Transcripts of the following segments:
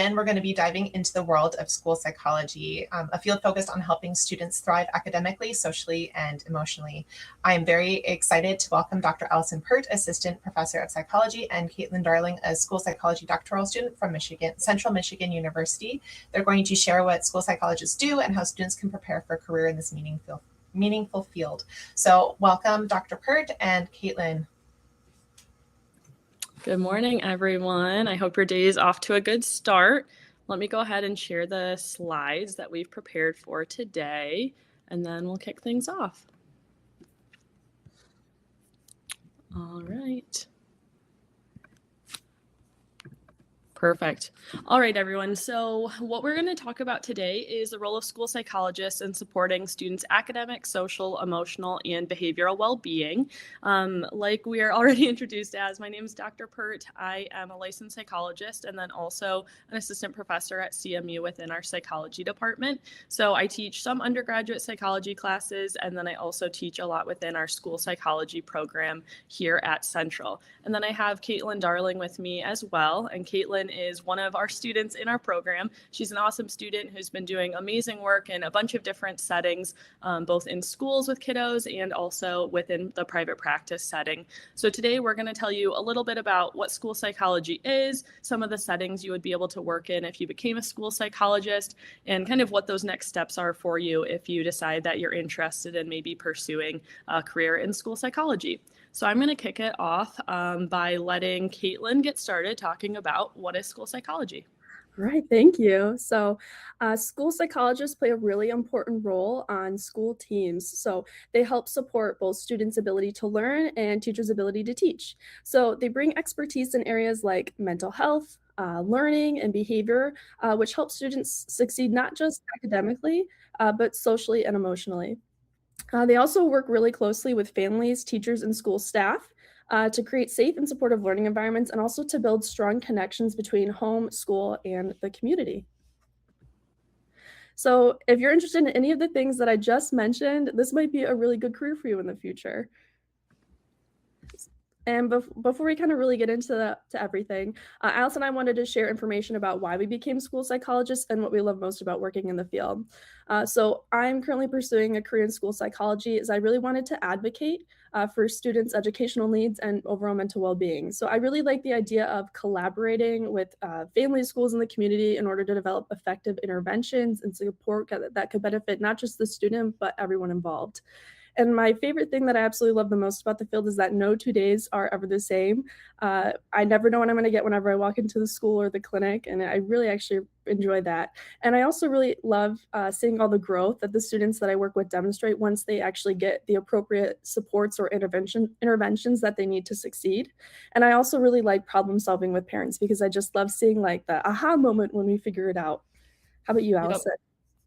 And we're going to be diving into the world of school psychology, a field focused on helping students thrive academically, socially, and emotionally. I am very excited to welcome Dr. Allison Peart, Assistant Professor of Psychology, and Kaitlyn Darling, a school psychology doctoral student from Central Michigan University. They're going to share what school psychologists do and how students can prepare for a career in this meaningful field. So welcome, Dr. Peart and Kaitlyn. Good morning, everyone. I hope your day is off to a good start. Let me go ahead and share the slides that we've prepared for today, and then we'll kick things off. All right. Perfect. All right, everyone. So what we're going to talk about today is the role of school psychologists in supporting students' academic, social, emotional, and behavioral well-being. Like we are already introduced as, my name is Dr. Peart. I am a licensed psychologist and then also an assistant professor at CMU within our psychology department. So I teach some undergraduate psychology classes, and then I also teach a lot within our school psychology program here at Central. And then I have Kaitlyn Darling with me as well, and Kaitlyn is one of our students in our program. She's an awesome student who's been doing amazing work in a bunch of different settings, both in schools with kiddos and also within the private practice setting. So today we're going to tell you a little bit about what school psychology is, some of the settings you would be able to work in if you became a school psychologist, and kind of what those next steps are for you if you decide that you're interested in maybe pursuing a career in school psychology. So I'm going to kick it off by letting Kaitlyn get started talking about what is school psychology. All right, thank you. So school psychologists play a really important role on school teams. So they help support both students' ability to learn and teachers' ability to teach. So they bring expertise in areas like mental health, learning, and behavior, which helps students succeed not just academically, but socially and emotionally. They also work really closely with families, teachers, and school staff to create safe and supportive learning environments, and also to build strong connections between home, school, and the community. So if you're interested in any of the things that I just mentioned, this might be a really good career for you in the future. And before we kind of really get into everything, Allison and I wanted to share information about why we became school psychologists and what we love most about working in the field. So I'm currently pursuing a career in school psychology as I really wanted to advocate for students' educational needs and overall mental well-being. So I really like the idea of collaborating with families, schools, and the community in order to develop effective interventions and support that could benefit not just the student, but everyone involved. And my favorite thing that I absolutely love the most about the field is that no 2 days are ever the same. I never know what I'm going to get whenever I walk into the school or the clinic, and I really actually enjoy that. And I also really love seeing all the growth that the students that I work with demonstrate once they actually get the appropriate supports or interventions that they need to succeed. And I also really like problem solving with parents because I just love seeing like the aha moment when we figure it out. How about you, Allison? Yep.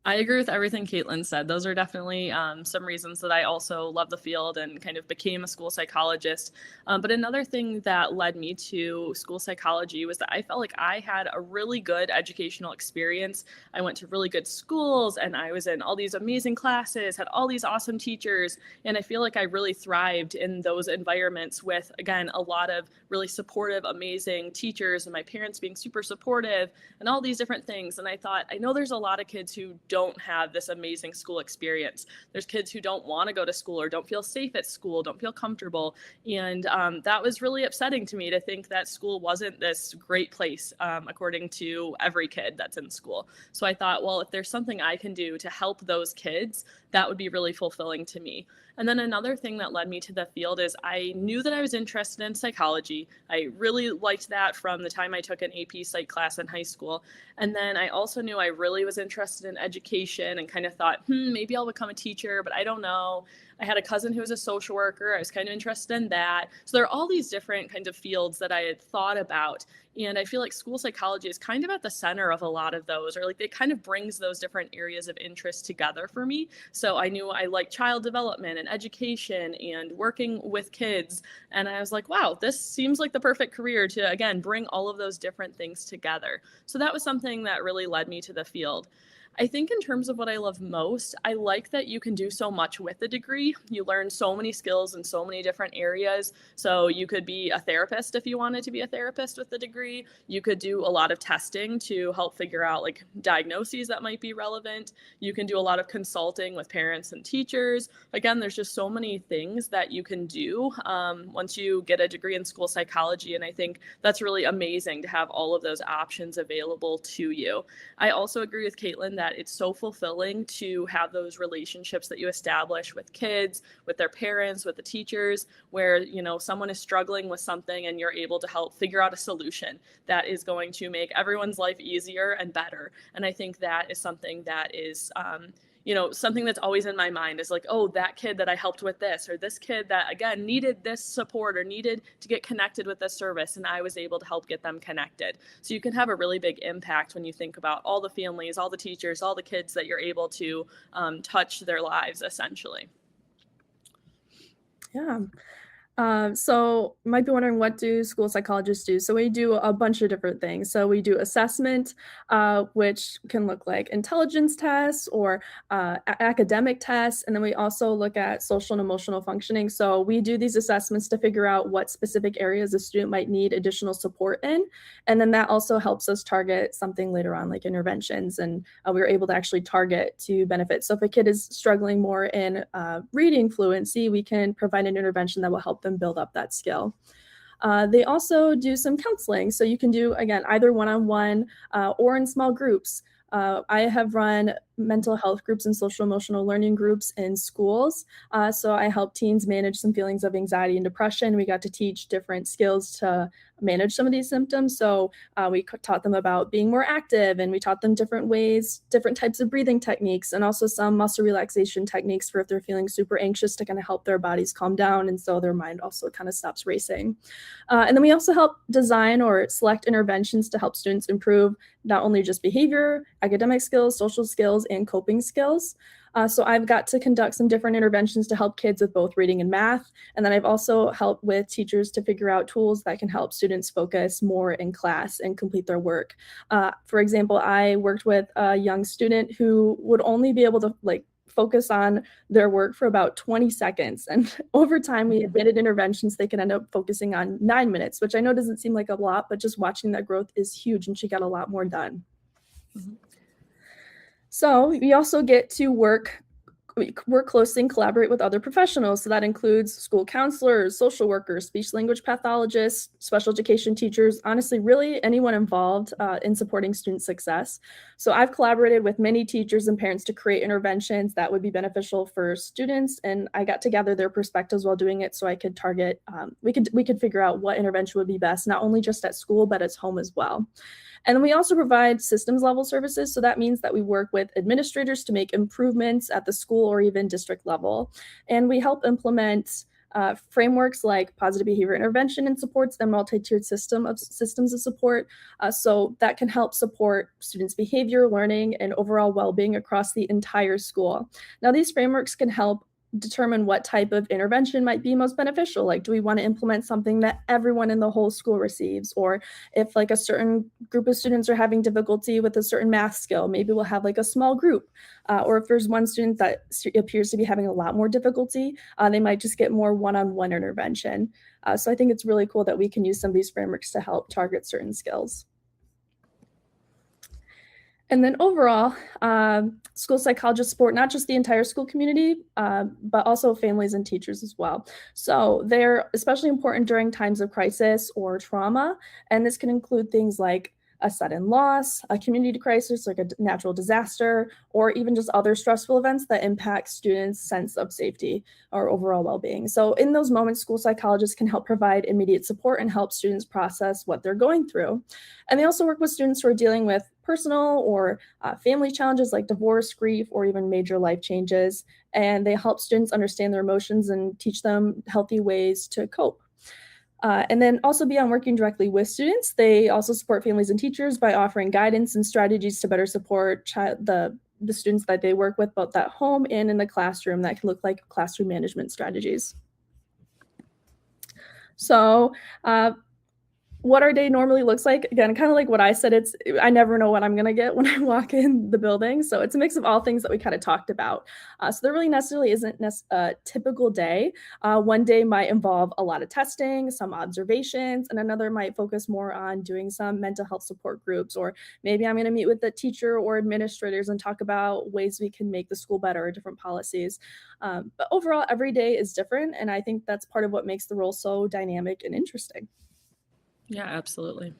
I agree with everything Kaitlyn said. Those are definitely some reasons that I also love the field and kind of became a school psychologist. But another thing that led me to school psychology was that I felt like I had a really good educational experience. I went to really good schools and I was in all these amazing classes, had all these awesome teachers. And I feel like I really thrived in those environments with, again, a lot of really supportive, amazing teachers and my parents being super supportive and all these different things. And I thought, I know there's a lot of kids who don't have this amazing school experience. There's kids who don't want to go to school or don't feel safe at school, don't feel comfortable. And that was really upsetting to me to think that school wasn't this great place according to every kid that's in school. So I thought, well, if there's something I can do to help those kids, that would be really fulfilling to me. And then another thing that led me to the field is I knew that I was interested in psychology. I really liked that from the time I took an AP psych class in high school. And then I also knew I really was interested in education and kind of thought, maybe I'll become a teacher, but I don't know. I had a cousin who was a social worker. I was kind of interested in that. So there are all these different kinds of fields that I had thought about. And I feel like school psychology is kind of at the center of a lot of those, or like it kind of brings those different areas of interest together for me. So I knew I liked child development and education and working with kids. And I was like, wow, this seems like the perfect career to, again, bring all of those different things together. So that was something that really led me to the field. I think in terms of what I love most, I like that you can do so much with a degree. You learn so many skills in so many different areas. So you could be a therapist if you wanted to be a therapist with the degree. You could do a lot of testing to help figure out like diagnoses that might be relevant. You can do a lot of consulting with parents and teachers. Again, there's just so many things that you can do once you get a degree in school psychology. And I think that's really amazing to have all of those options available to you. I also agree with Kaitlyn that it's so fulfilling to have those relationships that you establish with kids, with their parents, with the teachers, where, you know, someone is struggling with something and you're able to help figure out a solution that is going to make everyone's life easier and better. And I think that is something that is, you know, something that's always in my mind is like, oh, that kid that I helped with this, or this kid that, again, needed this support or needed to get connected with this service, and I was able to help get them connected. So you can have a really big impact when you think about all the families, all the teachers, all the kids that you're able to touch their lives, essentially. Yeah. So you might be wondering, what do school psychologists do? So we do a bunch of different things. So we do assessment, which can look like intelligence tests or academic tests. And then we also look at social and emotional functioning. So we do these assessments to figure out what specific areas a student might need additional support in. And then that also helps us target something later on, like interventions. And we were able to actually target to benefit. So if a kid is struggling more in reading fluency, we can provide an intervention that will help them build up that skill. They also do some counseling. So you can do, again, either one-on-one or in small groups. I have run mental health groups and social emotional learning groups in schools. So I help teens manage some feelings of anxiety and depression. We got to teach different skills to manage some of these symptoms. So we taught them about being more active, and we taught them different ways, different types of breathing techniques, and also some muscle relaxation techniques for if they're feeling super anxious to kind of help their bodies calm down. And so their mind also kind of stops racing. And then we also help design or select interventions to help students improve not only just behavior, academic skills, social skills, and coping skills. So I've got to conduct some different interventions to help kids with both reading and math. And then I've also helped with teachers to figure out tools that can help students focus more in class and complete their work. For example, I worked with a young student who would only be able to focus on their work for about 20 seconds. And over time, we added interventions they can end up focusing on 9 minutes, which I know doesn't seem like a lot, but just watching that growth is huge, and she got a lot more done. Mm-hmm. So we also get to work closely and collaborate with other professionals. So that includes school counselors, social workers, speech language pathologists, special education teachers, honestly, really anyone involved in supporting student success. So I've collaborated with many teachers and parents to create interventions that would be beneficial for students. And I got to gather their perspectives while doing it so I could target, we could figure out what intervention would be best, not only just at school, but at home as well. And then we also provide systems level services. So that means that we work with administrators to make improvements at the school or even district level. And we help implement frameworks like positive behavior intervention and supports and multi-tiered systems of support. So that can help support students' behavior, learning, and overall well-being across the entire school. Now, these frameworks can help determine what type of intervention might be most beneficial. Like, do we want to implement something that everyone in the whole school receives? Or if like a certain group of students are having difficulty with a certain math skill, maybe we'll have like a small group. Or if there's one student that appears to be having a lot more difficulty, they might just get more one-on-one intervention. So I think it's really cool that we can use some of these frameworks to help target certain skills. And then overall, school psychologists support not just the entire school community, but also families and teachers as well. So they're especially important during times of crisis or trauma. And this can include things like a sudden loss, a community crisis like a natural disaster, or even just other stressful events that impact students' sense of safety or overall well-being. So in those moments, school psychologists can help provide immediate support and help students process what they're going through. And they also work with students who are dealing with personal or family challenges like divorce, grief, or even major life changes. And they help students understand their emotions and teach them healthy ways to cope. And then also beyond working directly with students, they also support families and teachers by offering guidance and strategies to better support the students that they work with, both at home and in the classroom. That can look like classroom management strategies. So what our day normally looks like, again, kind of like what I said, I never know what I'm going to get when I walk in the building. So it's a mix of all things that we kind of talked about. So there really necessarily isn't a typical day. One day might involve a lot of testing, some observations, and another might focus more on doing some mental health support groups, or maybe I'm going to meet with the teacher or administrators and talk about ways we can make the school better or different policies. But overall, every day is different. And I think that's part of what makes the role so dynamic and interesting. Yeah, absolutely.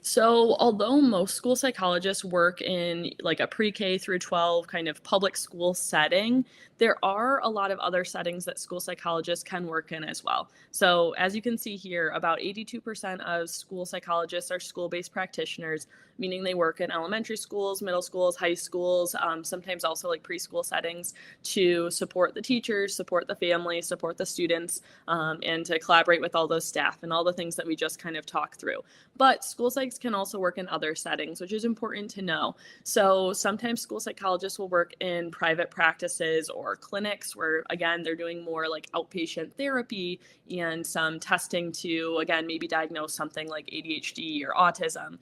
So, although most school psychologists work in like a pre-K through 12 kind of public school setting, there are a lot of other settings that school psychologists can work in as well. So, as you can see here, about 82% of school psychologists are school-based practitioners, meaning they work in elementary schools, middle schools, high schools, sometimes also like preschool settings to support the teachers, support the family, support the students, and to collaborate with all those staff and all the things that we just kind of talked through. But school psychs can also work in other settings, which is important to know. So sometimes school psychologists will work in private practices or clinics where, again, they're doing more like outpatient therapy and some testing to, again, maybe diagnose something like ADHD or autism.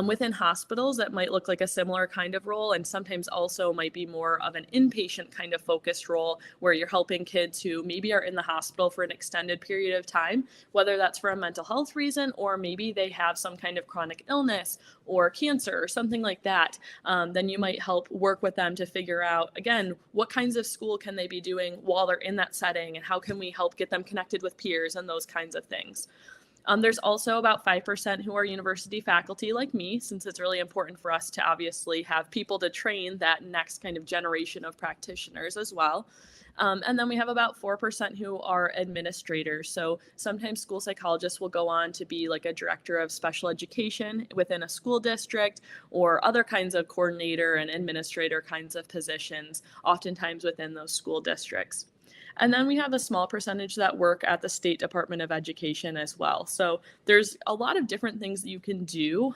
Within hospitals, that might look like a similar kind of role, and sometimes also might be more of an inpatient kind of focused role where you're helping kids who maybe are in the hospital for an extended period of time, whether that's for a mental health reason or maybe they have some kind of chronic illness or cancer or something like that. Then you might help work with them to figure out, again, what kinds of school can they be doing while they're in that setting, and how can we help get them connected with peers and those kinds of things. There's also about 5% who are university faculty like me, since it's really important for us to obviously have people to train that next kind of generation of practitioners as well. And then we have about 4% who are administrators. So sometimes school psychologists will go on to be like a director of special education within a school district, or other kinds of coordinator and administrator kinds of positions, oftentimes within those school districts. And then we have a small percentage that work at the State Department of Education as well. So there's a lot of different things that you can do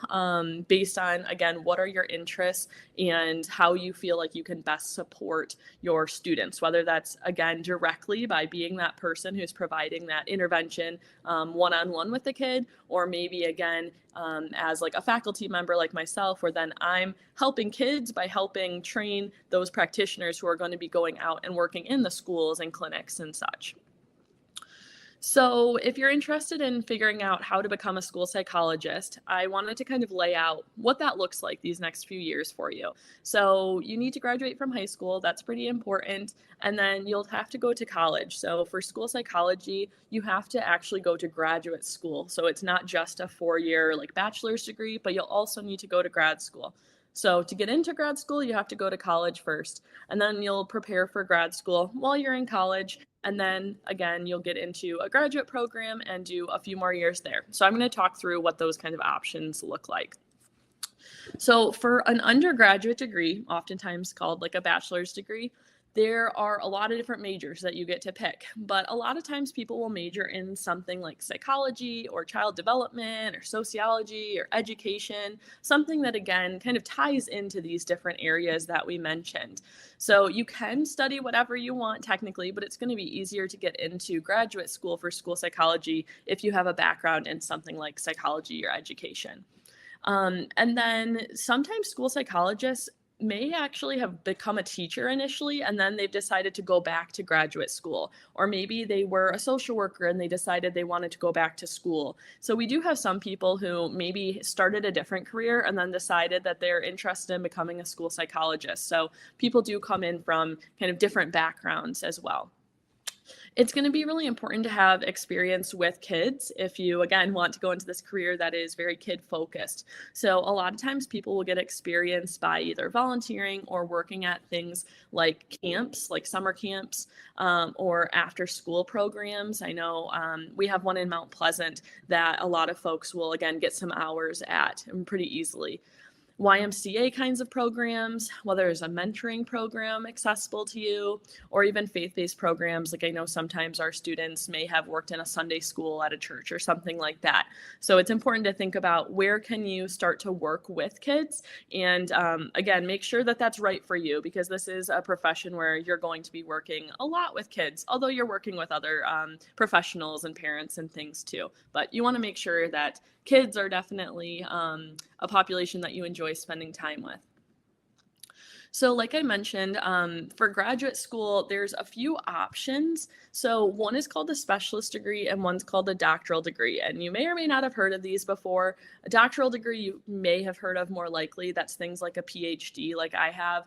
based on, again, what are your interests and how you feel like you can best support your students, whether that's, again, directly by being that person who's providing that intervention one-on-one with the kid, or maybe, again, as like a faculty member like myself, where then I'm helping kids by helping train those practitioners who are going to be going out and working in the schools and clinics and such. So if you're interested in figuring out how to become a school psychologist, I wanted to kind of lay out what that looks like these next few years for you. So you need to graduate from high school. That's pretty important. And then you'll have to go to college. So for school psychology, you have to actually go to graduate school. So it's not just a 4-year like bachelor's degree, but you'll also need to go to grad school. So to get into grad school, you have to go to college first, and then you'll prepare for grad school while you're in college. And then again, you'll get into a graduate program and do a few more years there. So I'm going to talk through what those kind of options look like. So for an undergraduate degree, oftentimes called like a bachelor's degree, there are a lot of different majors that you get to pick, but a lot of times people will major in something like psychology or child development or sociology or education, something that, again, kind of ties into these different areas that we mentioned. So you can study whatever you want technically, but it's going to be easier to get into graduate school for school psychology if you have a background in something like psychology or education. And then sometimes school psychologists may actually have become a teacher initially, and then they've decided to go back to graduate school. Or maybe they were a social worker and they decided they wanted to go back to school. So we do have some people who maybe started a different career and then decided that they're interested in becoming a school psychologist. So people do come in from kind of different backgrounds as well. It's going to be really important to have experience with kids if you, again, want to go into this career that is very kid focused. So a lot of times people will get experience by either volunteering or working at things like camps, like summer camps, or after school programs. I know we have one in Mount Pleasant that a lot of folks will, again, get some hours at pretty easily. YMCA kinds of programs, whether there's a mentoring program accessible to you, or even faith-based programs. Like I know sometimes our students may have worked in a Sunday school at a church or something like that. So it's important to think about where can you start to work with kids, and again, make sure that that's right for you, because this is a profession where you're going to be working a lot with kids, although you're working with other professionals and parents and things too. But you want to make sure that kids are definitely a population that you enjoy spending time with. So like I mentioned, for graduate school, there's a few options. So one is called a specialist degree and one's called a doctoral degree. And you may or may not have heard of these before. A doctoral degree you may have heard of more likely. That's things like a PhD like I have,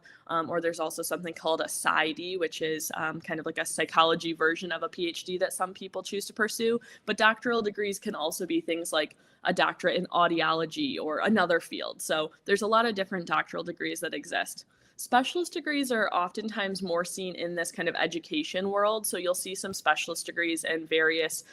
or there's also something called a PsyD, which is kind of like a psychology version of a PhD that some people choose to pursue. But doctoral degrees can also be things like a doctorate in audiology or another field. So there's a lot of different doctoral degrees that exist. Specialist degrees are oftentimes more seen in this kind of education world. So you'll see some specialist degrees in various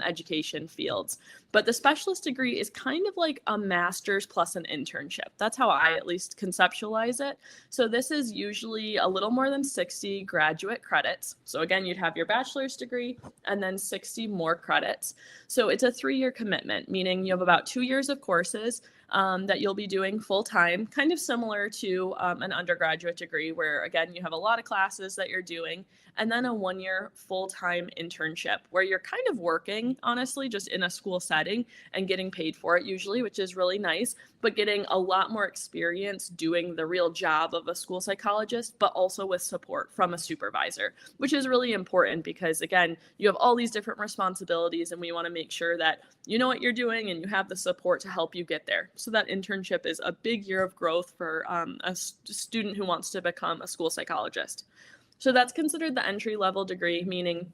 education fields. But the specialist degree is kind of like a master's plus an internship. That's how I at least conceptualize it. So this is usually a little more than 60 graduate credits. So again, you'd have your bachelor's degree and then 60 more credits. So it's a 3-year commitment, meaning you have about 2 years of courses that you'll be doing full time, kind of similar to an undergraduate degree where, again, you have a lot of classes that you're doing, and then a 1-year full-time internship where you're kind of working, honestly, just in a school setting and getting paid for it usually, which is really nice, but getting a lot more experience doing the real job of a school psychologist, but also with support from a supervisor, which is really important because, again, you have all these different responsibilities and we want to make sure that you know what you're doing and you have the support to help you get there. So that internship is a big year of growth for a student who wants to become a school psychologist. So that's considered the entry-level degree, meaning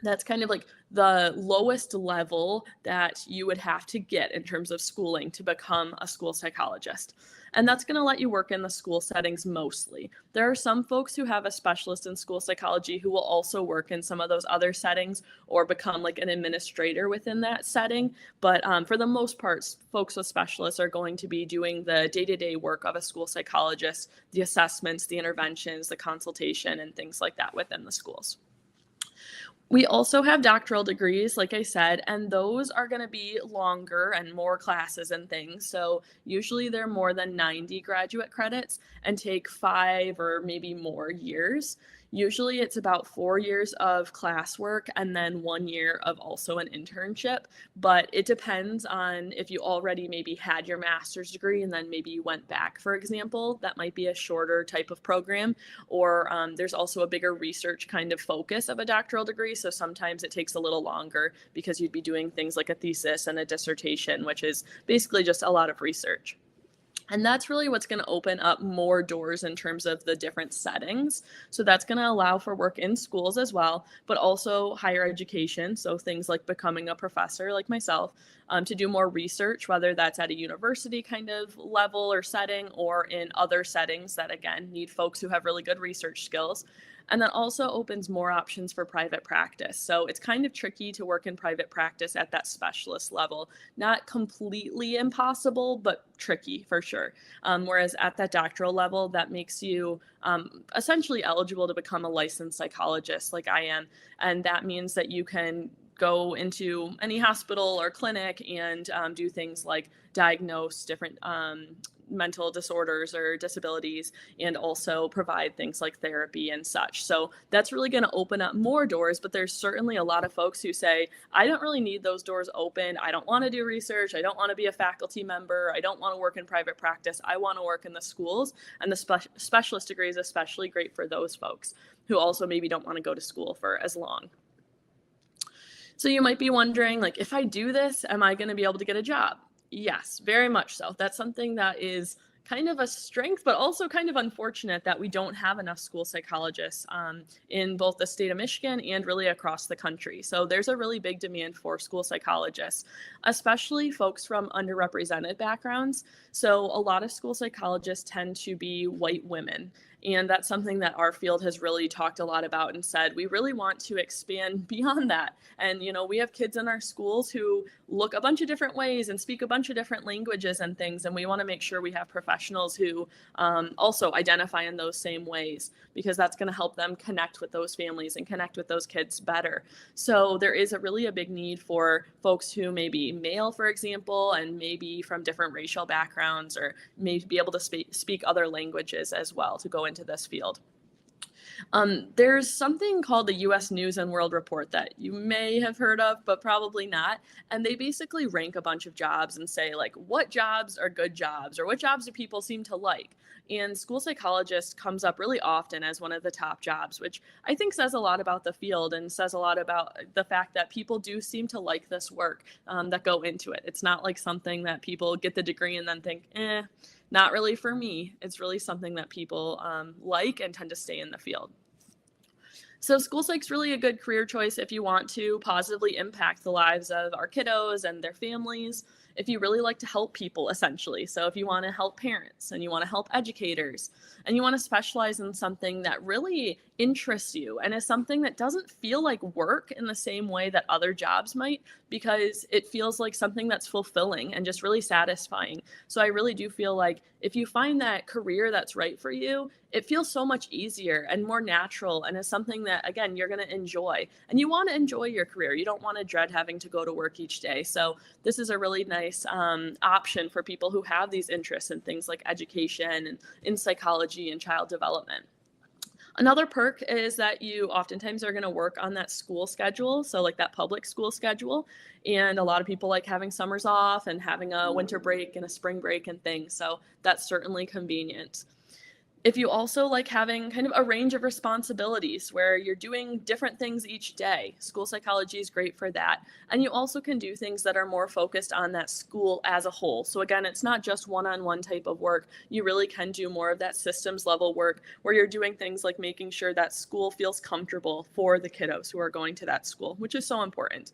that's kind of like the lowest level that you would have to get in terms of schooling to become a school psychologist. And that's going to let you work in the school settings mostly. There are some folks who have a specialist in school psychology who will also work in some of those other settings or become like an administrator within that setting. But for the most part, folks with specialists are going to be doing the day-to-day work of a school psychologist, the assessments, the interventions, the consultation, and things like that within the schools. We also have doctoral degrees, like I said, and those are going to be longer and more classes and things. So usually they're more than 90 graduate credits and take 5 or maybe more years. Usually it's about 4 years of classwork and then 1 year of also an internship, but it depends on if you already maybe had your master's degree and then maybe you went back, for example. That might be a shorter type of program, or there's also a bigger research kind of focus of a doctoral degree, so sometimes it takes a little longer because you'd be doing things like a thesis and a dissertation, which is basically just a lot of research. And that's really what's going to open up more doors in terms of the different settings. So that's going to allow for work in schools as well, but also higher education. So things like becoming a professor like myself, to do more research, whether that's at a university kind of level or setting or in other settings that, again, need folks who have really good research skills. And that also opens more options for private practice. So it's kind of tricky to work in private practice at that specialist level. Not completely impossible, but tricky for sure. Whereas at that doctoral level, that makes you essentially eligible to become a licensed psychologist like I am. And that means that you can go into any hospital or clinic and do things like diagnose different mental disorders or disabilities, and also provide things like therapy and such. So that's really going to open up more doors, but there's certainly a lot of folks who say, I don't really need those doors open. I don't want to do research. I don't want to be a faculty member. I don't want to work in private practice. I want to work in the schools. And the specialist degree is especially great for those folks who also maybe don't want to go to school for as long. So you might be wondering, like, if I do this, am I going to be able to get a job? Yes, very much so. That's something that is kind of a strength, but also kind of unfortunate that we don't have enough school psychologists in both the state of Michigan and really across the country. So there's a really big demand for school psychologists, especially folks from underrepresented backgrounds. So a lot of school psychologists tend to be white women. And that's something that our field has really talked a lot about and said, we really want to expand beyond that. And, you know, we have kids in our schools who look a bunch of different ways and speak a bunch of different languages and things. And we want to make sure we have professionals professionals who also identify in those same ways, because that's going to help them connect with those families and connect with those kids better. So there is really a big need for folks who may be male, for example, and maybe from different racial backgrounds, or may be able to speak other languages as well to go into this field. There's something called the U.S. News and World Report that you may have heard of, but probably not. And they basically rank a bunch of jobs and say, like, what jobs are good jobs, or what jobs do people seem to like? And school psychologist comes up really often as one of the top jobs, which I think says a lot about the field and says a lot about the fact that people do seem to like this work that go into it. It's not like something that people get the degree and then think, not really for me. It's really something that people like and tend to stay in the field. So school psych's really a good career choice if you want to positively impact the lives of our kiddos and their families, if you really like to help people, essentially. So if you want to help parents and you want to help educators and you want to specialize in something that really interests you and is something that doesn't feel like work in the same way that other jobs might, because it feels like something that's fulfilling and just really satisfying. So I really do feel like if you find that career that's right for you, it feels so much easier and more natural, and is something that, again, you're going to enjoy. And you want to enjoy your career. You don't want to dread having to go to work each day. So this is a really nice option for people who have these interests in things like education and in psychology and child development. Another perk is that you oftentimes are going to work on that school schedule, so like that public school schedule. And a lot of people like having summers off and having a winter break and a spring break and things. So that's certainly convenient. If you also like having kind of a range of responsibilities where you're doing different things each day, school psychology is great for that. And you also can do things that are more focused on that school as a whole. So again, it's not just one-on-one type of work. You really can do more of that systems level work where you're doing things like making sure that school feels comfortable for the kiddos who are going to that school, which is so important.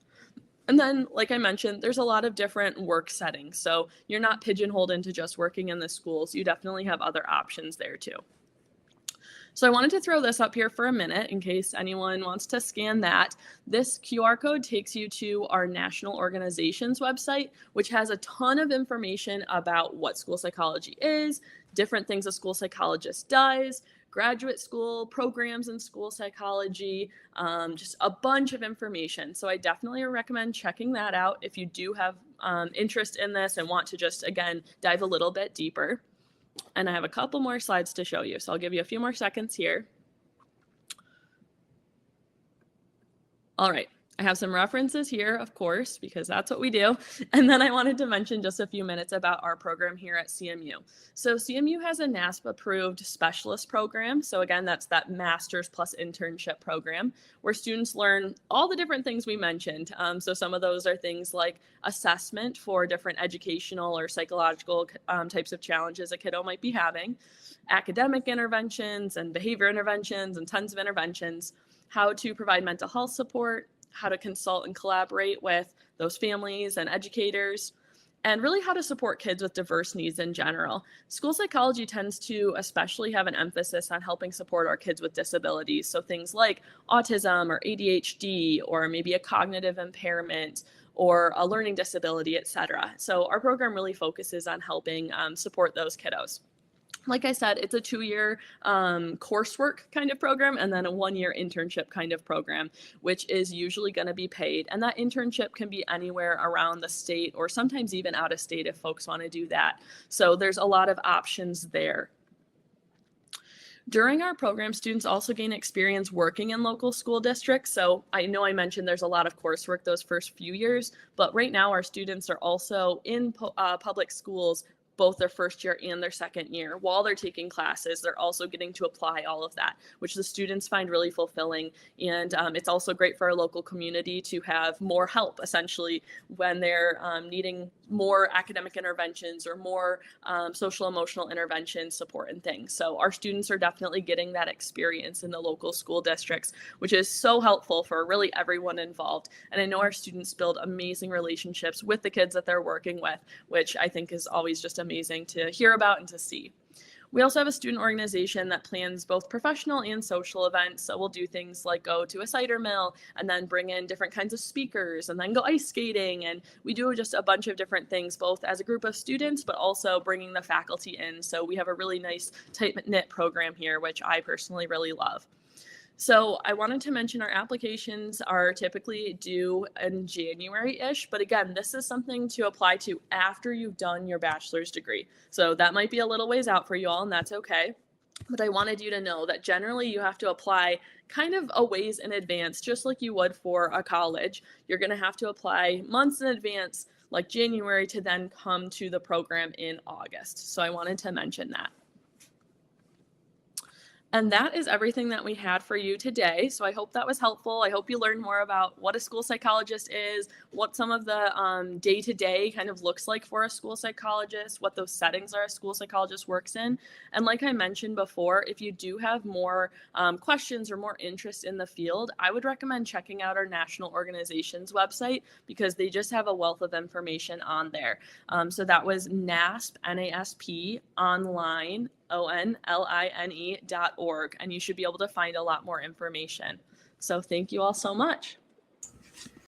And then, like I mentioned, there's a lot of different work settings. So you're not pigeonholed into just working in the schools. You definitely have other options there too. So I wanted to throw this up here for a minute in case anyone wants to scan that. This QR code takes you to our national organization's website, which has a ton of information about what school psychology is, different things a school psychologist does, graduate school programs in school psychology, just a bunch of information. So I definitely recommend checking that out if you do have interest in this and want to just, again, dive a little bit deeper. And I have a couple more slides to show you, so I'll give you a few more seconds here. All right. I have some references here, of course, because that's what we do. And then I wanted to mention just a few minutes about our program here at CMU. So CMU has a NASP-approved specialist program. So again, that's that master's plus internship program where students learn all the different things we mentioned. So some of those are things like assessment for different educational or psychological types of challenges a kiddo might be having, academic interventions and behavior interventions and tons of interventions, how to provide mental health support, how to consult and collaborate with those families and educators, and really how to support kids with diverse needs in general. School psychology tends to especially have an emphasis on helping support our kids with disabilities. So things like autism or ADHD, or maybe a cognitive impairment or a learning disability, etc. So our program really focuses on helping support those kiddos. Like I said, it's a 2-year coursework kind of program and then a 1-year internship kind of program, which is usually going to be paid. And that internship can be anywhere around the state or sometimes even out of state if folks want to do that. So there's a lot of options there. During our program, students also gain experience working in local school districts. So I know I mentioned there's a lot of coursework those first few years, but right now our students are also in public schools both their first year and their second year. While they're taking classes, they're also getting to apply all of that, which the students find really fulfilling. And it's also great for our local community to have more help, essentially, when they're needing more academic interventions or more social emotional intervention support and things. So our students are definitely getting that experience in the local school districts, which is so helpful for really everyone involved. And I know our students build amazing relationships with the kids that they're working with, which I think is always just amazing to hear about and to see. We also have a student organization that plans both professional and social events. So we'll do things like go to a cider mill and then bring in different kinds of speakers and then go ice skating. And we do just a bunch of different things, both as a group of students, but also bringing the faculty in. So we have a really nice tight-knit program here, which I personally really love. So I wanted to mention our applications are typically due in January-ish, but again, this is something to apply to after you've done your bachelor's degree. So that might be a little ways out for you all, and that's okay. But I wanted you to know that generally you have to apply kind of a ways in advance, just like you would for a college. You're going to have to apply months in advance, like January, to then come to the program in August. So I wanted to mention that. And that is everything that we had for you today. So I hope that was helpful. I hope you learned more about what a school psychologist is, what some of the day-to-day kind of looks like for a school psychologist, what those settings are a school psychologist works in. And like I mentioned before, if you do have more questions or more interest in the field, I would recommend checking out our national organization's website because they just have a wealth of information on there. So that was NASP, N-A-S-P, online, online.org, and you should be able to find a lot more information. So thank you all so much.